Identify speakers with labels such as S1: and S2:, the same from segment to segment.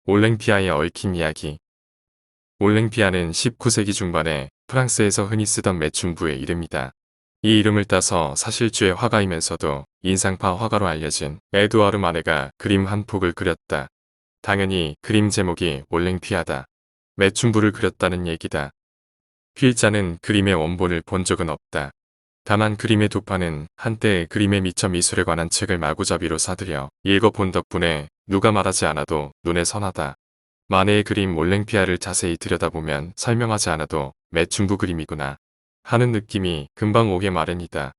S1: 올랭피아의 얽힌 이야기. 올랭피아는 19세기 중반에 프랑스에서 흔히 쓰던 매춘부의 이름이다. 이 이름을 따서 사실주의 화가이면서도 인상파 화가로 알려진 에두아르 마네가 그림 한 폭을 그렸다. 당연히 그림 제목이 올랭피아다. 매춘부를 그렸다는 얘기다. 필자는 그림의 원본을 본 적은 없다. 다만 그림의 도파는 한때 그림에 미쳐 미술에 관한 책을 마구잡이로 사들여 읽어본 덕분에 누가 말하지 않아도 눈에 선하다. 마네의 그림 올랭피아를 자세히 들여다보면 설명하지 않아도 매춘부 그림이구나 하는 느낌이 금방 오게 마련이다.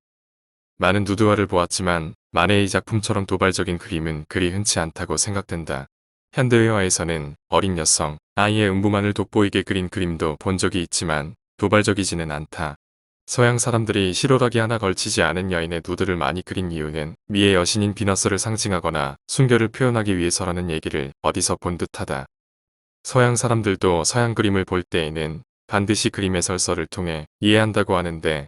S1: 많은 누드화를 보았지만 마네의 작품처럼 도발적인 그림은 그리 흔치 않다고 생각된다. 현대회화에서는 어린 여성, 아이의 음부만을 돋보이게 그린 그림도 본 적이 있지만 도발적이지는 않다. 서양 사람들이 실오라기 하나 걸치지 않은 여인의 누드를 많이 그린 이유는 미의 여신인 비너스를 상징하거나 순결을 표현하기 위해서라는 얘기를 어디서 본 듯하다. 서양 사람들도 서양 그림을 볼 때에는 반드시 그림의 설설을 통해 이해한다고 하는데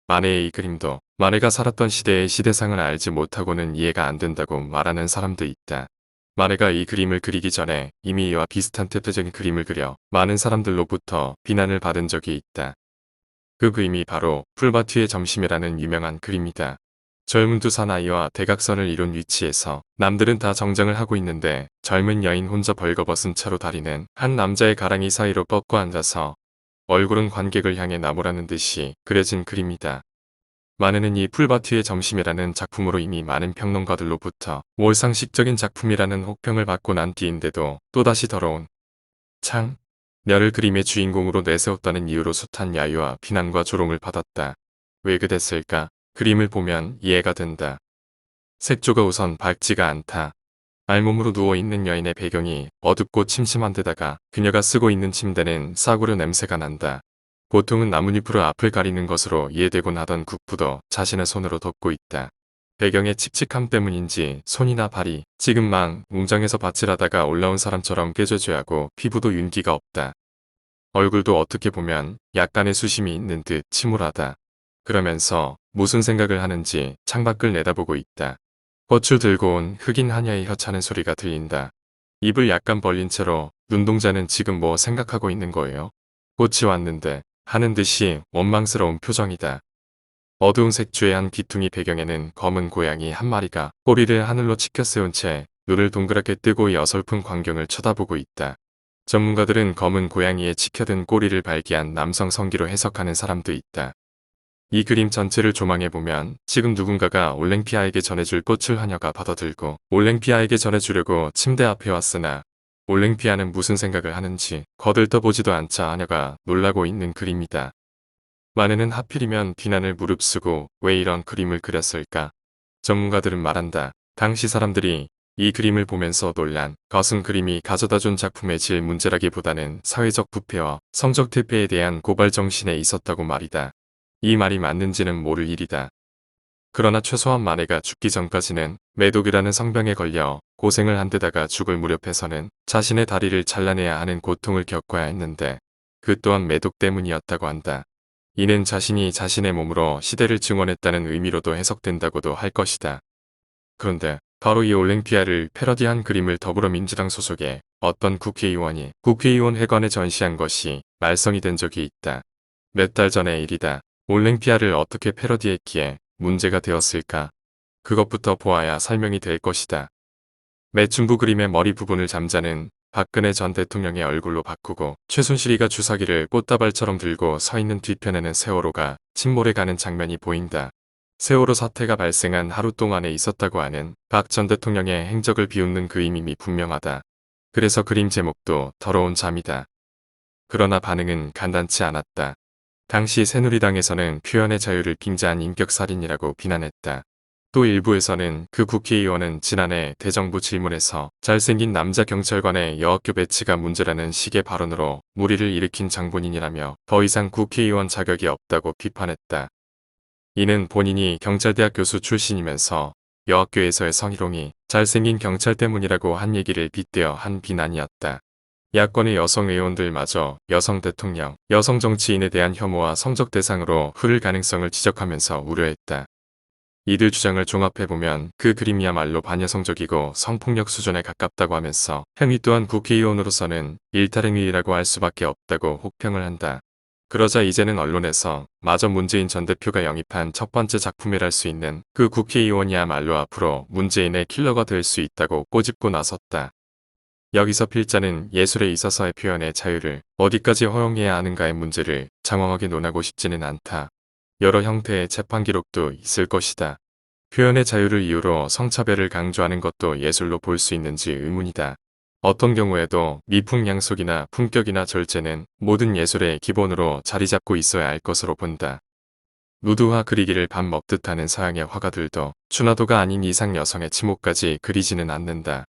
S1: 마네의 이 그림도 마네가 살았던 시대의 시대상을 알지 못하고는 이해가 안 된다고 말하는 사람도 있다. 마네가 이 그림을 그리기 전에 이미 이와 비슷한 대표적인 그림을 그려 많은 사람들로부터 비난을 받은 적이 있다. 그 그림이 바로 풀바투의 점심이라는 유명한 그림이다. 젊은 두 사나이와 대각선을 이룬 위치에서 남들은 다 정장을 하고 있는데 젊은 여인 혼자 벌거벗은 채로 다리는 한 남자의 가랑이 사이로 뻗고 앉아서 얼굴은 관객을 향해 나무라는 듯이 그려진 그림이다. 마네는 이 풀바투의 점심이라는 작품으로 이미 많은 평론가들로부터 몰상식적인 작품이라는 혹평을 받고 난 뒤인데도 또다시 더러운 녀를 그림의 주인공으로 내세웠다는 이유로 숱한 야유와 비난과 조롱을 받았다. 왜 그랬을까? 그림을 보면 이해가 된다. 색조가 우선 밝지가 않다. 알몸으로 누워있는 여인의 배경이 어둡고 침침한 데다가 그녀가 쓰고 있는 침대는 싸구려 냄새가 난다. 보통은 나뭇잎으로 앞을 가리는 것으로 이해되곤 하던 국부도 자신의 손으로 덮고 있다. 배경의 칙칙함 때문인지 손이나 발이 지금 막 웅장해서 밭질하다가 올라온 사람처럼 꾀죄죄하고 피부도 윤기가 없다. 얼굴도 어떻게 보면 약간의 수심이 있는 듯 침울하다. 그러면서 무슨 생각을 하는지 창밖을 내다보고 있다. 고추 들고 온 흑인 하녀의 혀차는 소리가 들린다. 입을 약간 벌린 채로 눈동자는 지금 뭐 생각하고 있는 거예요? 꽃이 왔는데 하는 듯이 원망스러운 표정이다. 어두운 색조의 한 귀퉁이 배경에는 검은 고양이 한 마리가 꼬리를 하늘로 치켜 세운 채 눈을 동그랗게 뜨고 이 어설픈 광경을 쳐다보고 있다. 전문가들은 검은 고양이의 치켜든 꼬리를 발기한 남성 성기로 해석하는 사람도 있다. 이 그림 전체를 조망해보면 지금 누군가가 올랭피아에게 전해줄 꽃을 하녀가 받아들고 올랭피아에게 전해주려고 침대 앞에 왔으나 올랭피아는 무슨 생각을 하는지 거들떠보지도 않자 하녀가 놀라고 있는 그림이다. 마네는 하필이면 비난을 무릅쓰고 왜 이런 그림을 그렸을까? 전문가들은 말한다. 당시 사람들이 이 그림을 보면서 놀란 것은 그림이 가져다준 작품의 질 문제라기보다는 사회적 부패와 성적 퇴폐에 대한 고발 정신에 있었다고 말이다. 이 말이 맞는지는 모를 일이다. 그러나 최소한 마네가 죽기 전까지는 매독이라는 성병에 걸려 고생을 한 데다가 죽을 무렵에서는 자신의 다리를 잘라내야 하는 고통을 겪어야 했는데 그 또한 매독 때문이었다고 한다. 이는 자신이 자신의 몸으로 시대를 증언했다는 의미로도 해석된다고도 할 것이다. 그런데 바로 이 올랭피아를 패러디한 그림을 더불어민주당 소속의 어떤 국회의원이 국회의원 회관에 전시한 것이 말썽이 된 적이 있다. 몇 달 전의 일이다. 올랭피아를 어떻게 패러디했기에 문제가 되었을까? 그것부터 보아야 설명이 될 것이다. 매춘부 그림의 머리 부분을 잠자는 박근혜 전 대통령의 얼굴로 바꾸고 최순실이가 주사기를 꽃다발처럼 들고 서 있는 뒤편에는 세월호가 침몰해 가는 장면이 보인다. 세월호 사태가 발생한 하루 동안에 있었다고 하는 박 전 대통령의 행적을 비웃는 그림임이 분명하다. 그래서 그림 제목도 더러운 잠이다. 그러나 반응은 간단치 않았다. 당시 새누리당에서는 표현의 자유를 빙자한 인격살인이라고 비난했다. 또 일부에서는 그 국회의원은 지난해 대정부 질문에서 잘생긴 남자 경찰관의 여학교 배치가 문제라는 식의 발언으로 물의를 일으킨 장본인이라며 더 이상 국회의원 자격이 없다고 비판했다. 이는 본인이 경찰대학 교수 출신이면서 여학교에서의 성희롱이 잘생긴 경찰 때문이라고 한 얘기를 빗대어 한 비난이었다. 야권의 여성 의원들마저 여성 대통령, 여성 정치인에 대한 혐오와 성적 대상으로 흐를 가능성을 지적하면서 우려했다. 이들 주장을 종합해보면 그 그림이야말로 반여성적이고 성폭력 수준에 가깝다고 하면서 행위 또한 국회의원으로서는 일탈행위라고 할 수밖에 없다고 혹평을 한다. 그러자 이제는 언론에서 마저 문재인 전 대표가 영입한 첫 번째 작품이랄 수 있는 그 국회의원이야말로 앞으로 문재인의 킬러가 될 수 있다고 꼬집고 나섰다. 여기서 필자는 예술에 있어서의 표현의 자유를 어디까지 허용해야 하는가의 문제를 장황하게 논하고 싶지는 않다. 여러 형태의 재판 기록도 있을 것이다. 표현의 자유를 이유로 성차별을 강조하는 것도 예술로 볼 수 있는지 의문이다. 어떤 경우에도 미풍양속이나 품격이나 절제는 모든 예술의 기본으로 자리 잡고 있어야 할 것으로 본다. 누드화 그리기를 밥 먹듯 하는 서양의 화가들도 춘화도가 아닌 이상 여성의 치모까지 그리지는 않는다.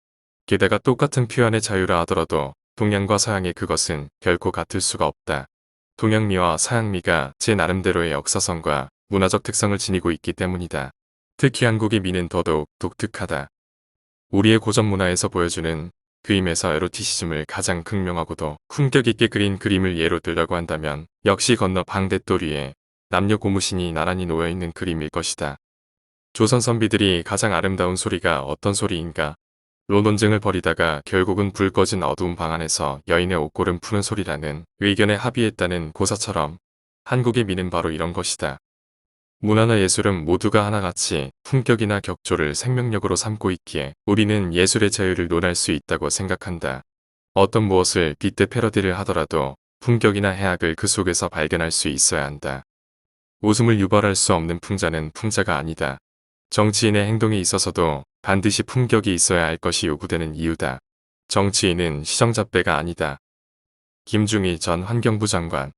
S1: 게다가 똑같은 표현의 자유라 하더라도 동양과 서양의 그것은 결코 같을 수가 없다. 동양미와 서양미가 제 나름대로의 역사성과 문화적 특성을 지니고 있기 때문이다. 특히 한국의 미는 더더욱 독특하다. 우리의 고전 문화에서 보여주는 그림에서 에로티시즘을 가장 극명하고도 품격 있게 그린 그림을 예로 들라고 한다면 역시 건너 방대돌 위에 남녀 고무신이 나란히 놓여있는 그림일 것이다. 조선 선비들이 가장 아름다운 소리가 어떤 소리인가? 로 논쟁을 벌이다가 결국은 불 꺼진 어두운 방 안에서 여인의 옷고름 푸는 소리라는 의견에 합의했다는 고사처럼 한국의 미는 바로 이런 것이다. 문화나 예술은 모두가 하나같이 품격이나 격조를 생명력으로 삼고 있기에 우리는 예술의 자유를 논할 수 있다고 생각한다. 어떤 무엇을 빗대 패러디를 하더라도 품격이나 해악을 그 속에서 발견할 수 있어야 한다. 웃음을 유발할 수 없는 풍자는 풍자가 아니다. 정치인의 행동에 있어서도 반드시 품격이 있어야 할 것이 요구되는 이유다. 정치인은 시정잡배가 아니다. 김중희 전 환경부 장관